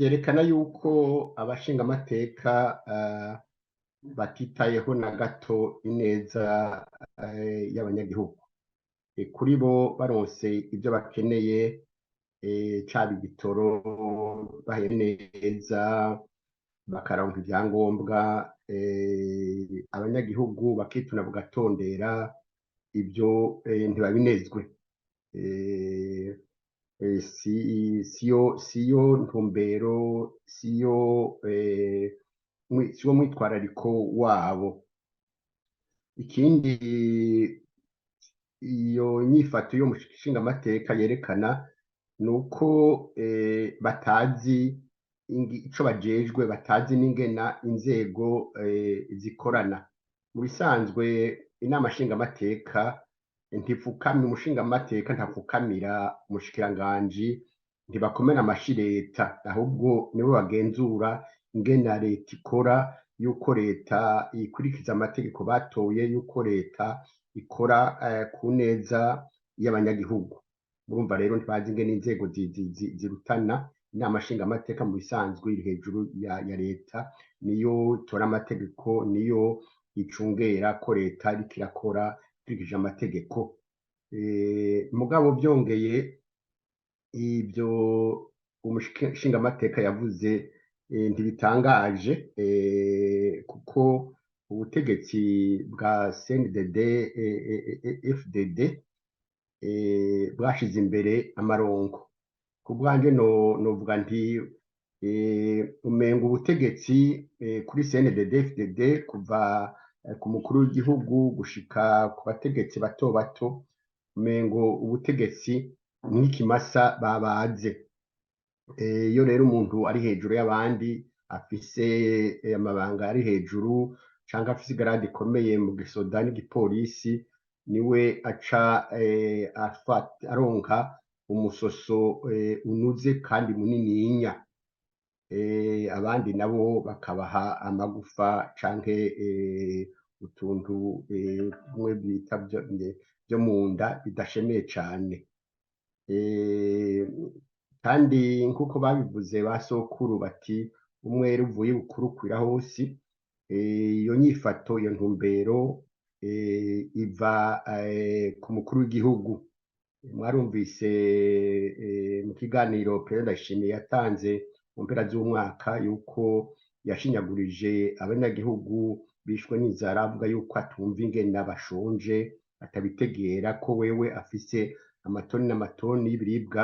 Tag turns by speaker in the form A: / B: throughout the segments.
A: vyerekana yuko abashingamateka batitayeho na gato ineza y'abanyagihugu. Kuri bo baronse ivyo bakeneye, caba igitoro bahewe neza, bakaronka ivyangombwa, abanyagihugu bakituna bagatondera, ivyo ntibabinezwe. Siyo ntumbero, siwo mwitwarariko wabo. Ikindi iyo nyifato yo mushingamateka yerekana nuko batazi ico bajejwe, batazi n'ingena inzego zikorana. Mu bisanzwe inama nshingamateka ntifukamira, umushingamateka ntapfukamira umushikiranganji, ntibakomera amashi leta, ahubwo nibo bagenzura ingene leta ikora, yuko leta ikurikiza amategeko batoye, yuko leta ikora ku neza y'abanyagihugu. Murumva rero ntibazi ingene inzego zirutana. Inama nshingamateka mu bisanzwe iri hejuru ya leta, niyo itora amategeko, niyo icungera ko leta iriko irakora ikurikije amategeko. Mugabo vyongeye ivyo umushingamateka yavuze ntibitangaje, kuko ubutegetsi bwa CNDD FDD bwashize imbere amaronko. Ku bwanje novuga nti umenga ubutegetsi kuri CNDD FDD kuva ku mukuru w'igihugu gushika ku bategetsi bato bato, umengo ubutegetsi nk'ikimasa babaze. Iyo rero umuntu ari hejuru y'abandi, afise amabanga ari hejuru, canke afise igarade ikomeye mu gisoda n'igipolisi, niwe aca aronka umusoso unuze kandi munininya. Abandi nabo bakabaha amagufa canke utuntu bimwe bita vyo munda bidashemeye cane. Kandi nkuko babivuze ba sokuru bati umwera uvuye bukuru ukwira hose. Iyo nyifato, iyo ntumbero iva ku mukuru w'igihugu. Mwarumvise mu kiganiro Perezida Ndayishimiye yatanze mu mpera z'umwaka yuko yashinyagurije abanyagihugu bishwe n'inzara, avuga yuko atumva ingene bashonje, atabitegera ko wewe afise amatoni n'amatoni y'ibiribwa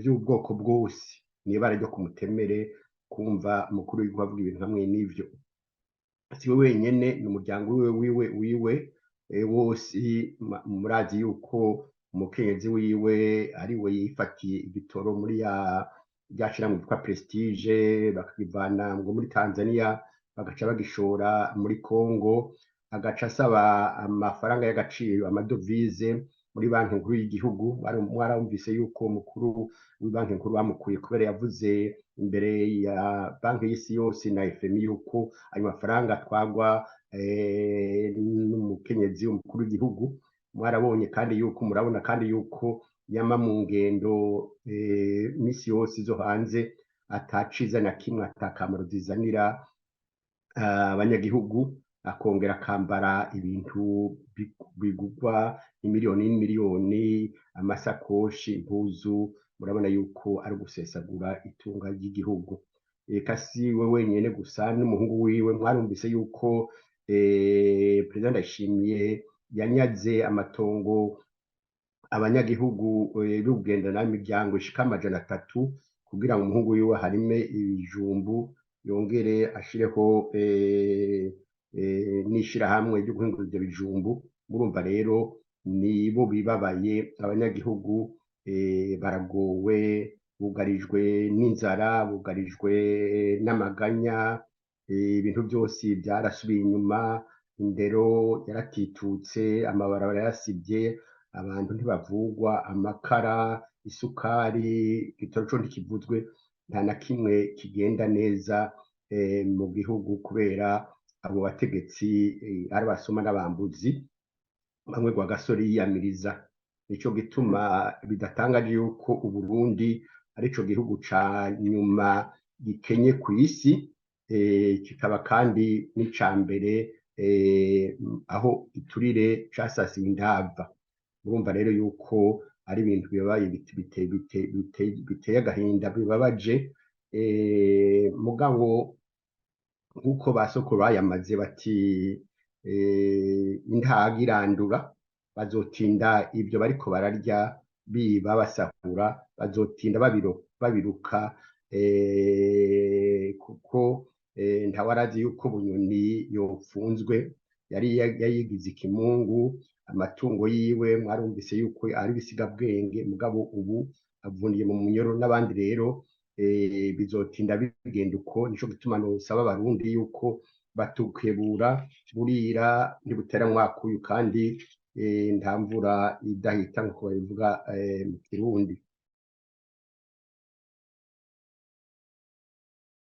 A: vy'ubwoko bwose. N'ibara ryo kumutemere kumva umukuru w'igihugu avuga ibintu hamwe n'ivyo. Siwe wenyene, n'umuryango wiwe wose. Murazi yuko umukenyezi wiwe ari we yifatiye igitoro muri rya shirahamwe ryitwa Prestige, bakakivana ngo muri Tanzania, bagaca bagishora muri Congo, agaca asaba amafaranga y'agaciro, amadovize muri banki nkuru y'igihugu. Mwarumvise yuko umukuru w'ibanki nkuru bamukuye kubera yavuze imbere ya banki y'isi yose na FMI yuko ayo mafaranga atwagwa n'umukenyezi w'umukuru w'igihugu. Mwarabonye kandi yuko, murabona kandi yuko yama mu ngendo misi yose zo hanze, ataciza na kimwe, atakamaro zizanira abanyagihugu, akongera akambara ibintu bigurwa imiliyoni n'imiliyoni, amasakoshi, impuzu. Murabona yuko ari gusesagura itunga ry'igihugu. Eka si we wenyene gusa, n'umuhungu wiwe mwarumvise yuko Perezida Ndayishimiye yanyaze amatongo abanyagihugu b'ubugendana n'imiryango ishika 300 kugira ngo umuhungu wiwe harime ibijumbu, yongere ashireho n'ishirahamwe ryo guhingura ivyo bijumbu. Murumva rero nibo bibabaye, abanyagihugu baragowe, bugarijwe n'inzara, bugarijwe n'amaganya, ibintu byose byarasubiye inyuma, indero yaratitutse, amabarabara yarasivye, abantu ntibavugwa, amakara, isukari, igitoro co ntikivuzwe, nta na kimwe kigenda neza mu gihugu, kubera abo bategetsi ari basoma n'abambuzi, bamwe Rwagasore yiyamiriza. Nico gituma bidatangaje yuko Uburundi arico gihugu ca nyuma gikenye kw'isi, kikaba kandi n'ica mbere aho iturire casasiye indava. Urumva rero yuko ari ibintu bibabaye biteye agahinda bibabaje, mugabo nk'uko ba sokuru bayamaze bati intaga irandura, bazotinda ibyo bariko bararya biba basahura, bazotinda babiruka, kuko ntawe arazi yuko Bunyoni yopfunzwe, yari yayigize ikimungu, amatungo yiwe mwarumvise yuko ari ibisigabwenge, mugabo ubu avuniye mu munyororo n'abandi rero bizotinda bigenda uko. Nico gituma nosaba abarundi yuko batukebura burira ntibutera mwakuyu, kandi nta mvura idahita nkuko babivuga mu Kirundi.